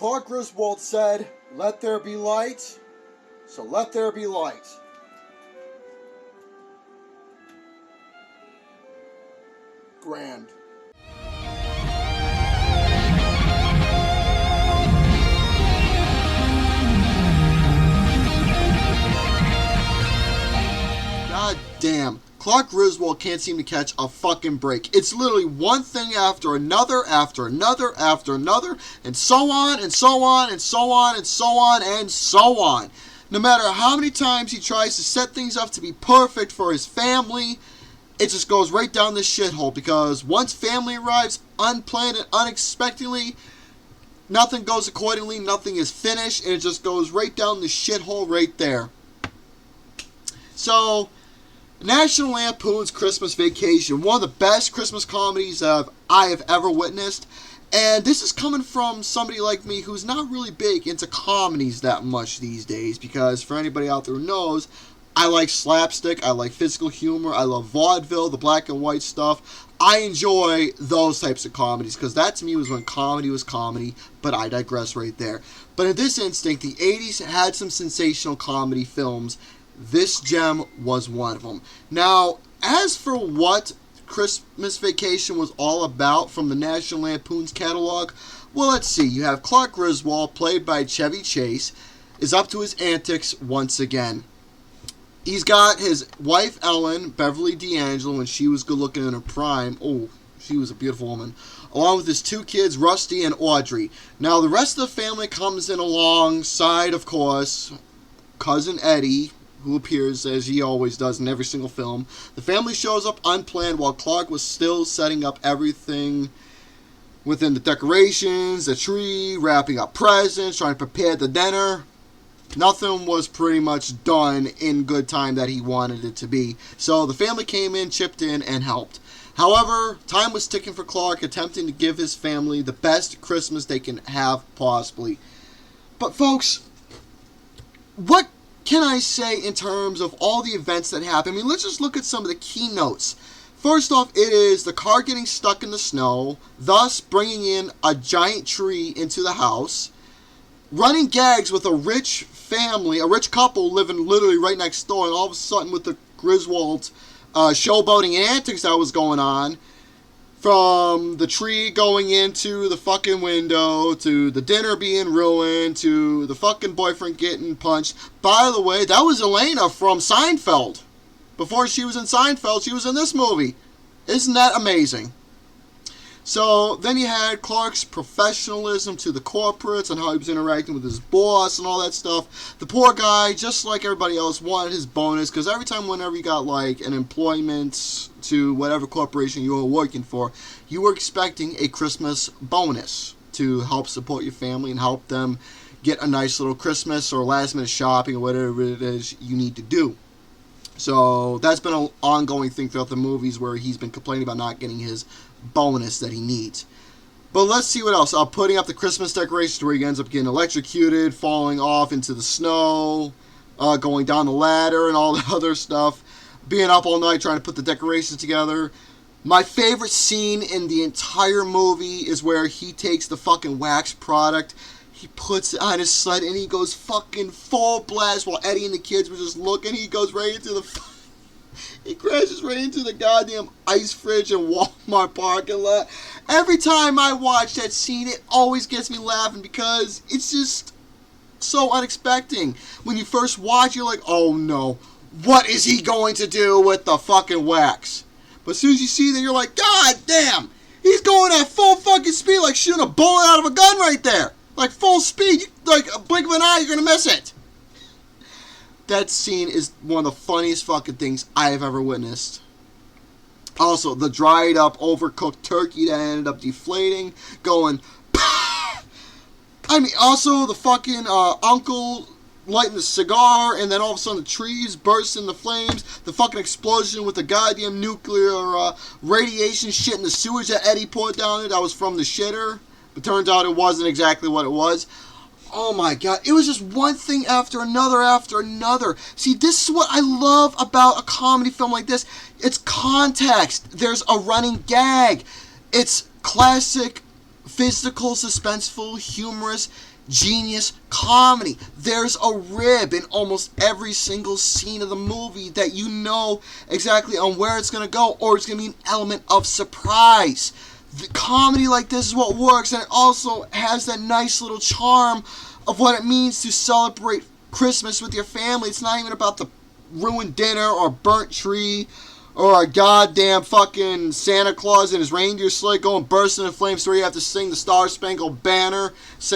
Clark Griswold said, "Let there be light," so let there be light. Grand. God damn. Clark Griswold can't seem to catch a fucking break. It's literally one thing after another, after another, after another, and so on, and so on, and so on, and so on, and so on. No matter how many times he tries to set things up to be perfect for his family, it just goes right down this shithole, because once family arrives unplanned and unexpectedly, nothing goes accordingly, nothing is finished, and it just goes right down the shithole right there. So, National Lampoon's Christmas Vacation, one of the best Christmas comedies I have ever witnessed. And this is coming from somebody like me who's not really big into comedies that much these days, because for anybody out there who knows, I like slapstick, I like physical humor, I love vaudeville, the black and white stuff. I enjoy those types of comedies, because that to me was when comedy was comedy, but I digress right there. But in this instinct, the 80s had some sensational comedy films. This gem was one of them. Now, as for what Christmas Vacation was all about from the National Lampoon's catalog, well, let's see. You have Clark Griswold, played by Chevy Chase, is up to his antics once again. He's got his wife, Ellen, Beverly D'Angelo, when she was good looking in her prime. Oh, she was a beautiful woman. Along with his two kids, Rusty and Audrey. Now, the rest of the family comes in alongside, of course, Cousin Eddie, who appears as he always does in every single film. The family shows up unplanned while Clark was still setting up everything within the decorations, the tree, wrapping up presents, trying to prepare the dinner. Nothing was pretty much done in good time that he wanted it to be. So the family came in, chipped in, and helped. However, time was ticking for Clark, attempting to give his family the best Christmas they can have possibly. But folks, what can I say in terms of all the events that happen? I mean, let's just look at some of the keynotes. First off, it is the car getting stuck in the snow, thus bringing in a giant tree into the house, running gags with a rich family, a rich couple living literally right next door, and all of a sudden with the Griswolds showboating antics that was going on, from the tree going into the fucking window, to the dinner being ruined, to the fucking boyfriend getting punched. By the way, that was Elena from Seinfeld. Before she was in Seinfeld, she was in this movie. Isn't that amazing? So, then you had Clark's professionalism to the corporates and how he was interacting with his boss and all that stuff. The poor guy, just like everybody else, wanted his bonus, because every time whenever you got like an employment to whatever corporation you were working for, you were expecting a Christmas bonus to help support your family and help them get a nice little Christmas or last minute shopping or whatever it is you need to do. So that's been an ongoing thing throughout the movies, where he's been complaining about not getting his bonus that he needs. But let's see what else. Putting up the Christmas decorations, where he ends up getting electrocuted, falling off into the snow, going down the ladder and all the other stuff, being up all night trying to put the decorations together. My favorite scene in the entire movie is where he takes the fucking wax product, he puts it on his sled, and he goes fucking full blast while Eddie and the kids were just looking. He goes right into the he crashes right into the goddamn ice fridge in Walmart parking lot. Every time I watch that scene, it always gets me laughing, because it's just so unexpected. When you first watch, you're like, oh no, what is he going to do with the fucking wax? But as soon as you see that, you're like, god damn, he's going at full fucking speed, like shooting a bullet out of a gun right there. Like full speed, like a blink of an eye, you're gonna miss it. That scene is one of the funniest fucking things I have ever witnessed. Also, the dried up, overcooked turkey that ended up deflating, going, I mean, also the fucking uncle lighting the cigar, and then all of a sudden the trees burst into flames, the fucking explosion with the goddamn nuclear radiation shit in the sewage that Eddie poured down there that was from the shitter, but turns out it wasn't exactly what it was. Oh my god, it was just one thing after another after another. See, this is what I love about a comedy film like this. It's context. There's a running gag. It's classic, physical, suspenseful, humorous. genius comedy. There's a rib in almost every single scene of the movie that you know exactly on where it's going to go, or it's going to be an element of surprise. The comedy like this is what works, and it also has that nice little charm of what it means to celebrate Christmas with your family. It's not even about the ruined dinner or burnt tree or a goddamn fucking Santa Claus and his reindeer sleigh going bursting in flames so you have to sing the Star Spangled Banner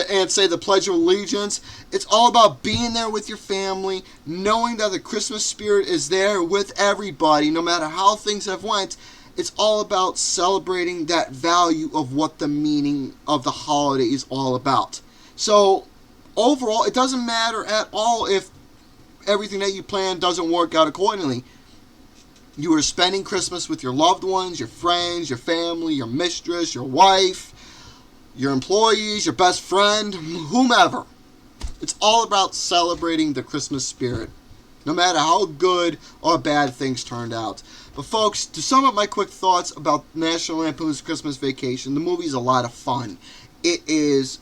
and say the Pledge of Allegiance. It's all about being there with your family, knowing that the Christmas spirit is there with everybody, no matter how things have went. It's all about celebrating that value of what the meaning of the holiday is all about. So, overall, it doesn't matter at all if everything that you plan doesn't work out accordingly. You are spending Christmas with your loved ones, your friends, your family, your mistress, your wife, your employees, your best friend, whomever. It's all about celebrating the Christmas spirit, no matter how good or bad things turned out. But folks, to sum up my quick thoughts about National Lampoon's Christmas Vacation, the movie is a lot of fun. It is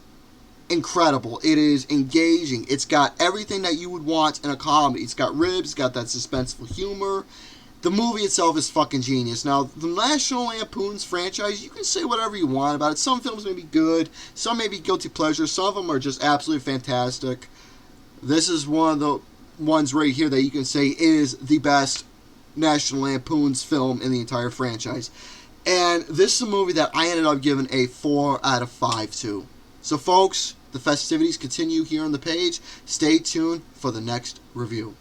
incredible. It is engaging. It's got everything that you would want in a comedy. It's got ribs, it's got that suspenseful humor. The movie itself is fucking genius. Now, the National Lampoon's franchise, you can say whatever you want about it. Some films may be good, some may be guilty pleasures, some of them are just absolutely fantastic. This is one of the ones right here that you can say is the best National Lampoon's film in the entire franchise. And this is a movie that I ended up giving a 4 out of 5 to. So folks, the festivities continue here on the page. Stay tuned for the next review.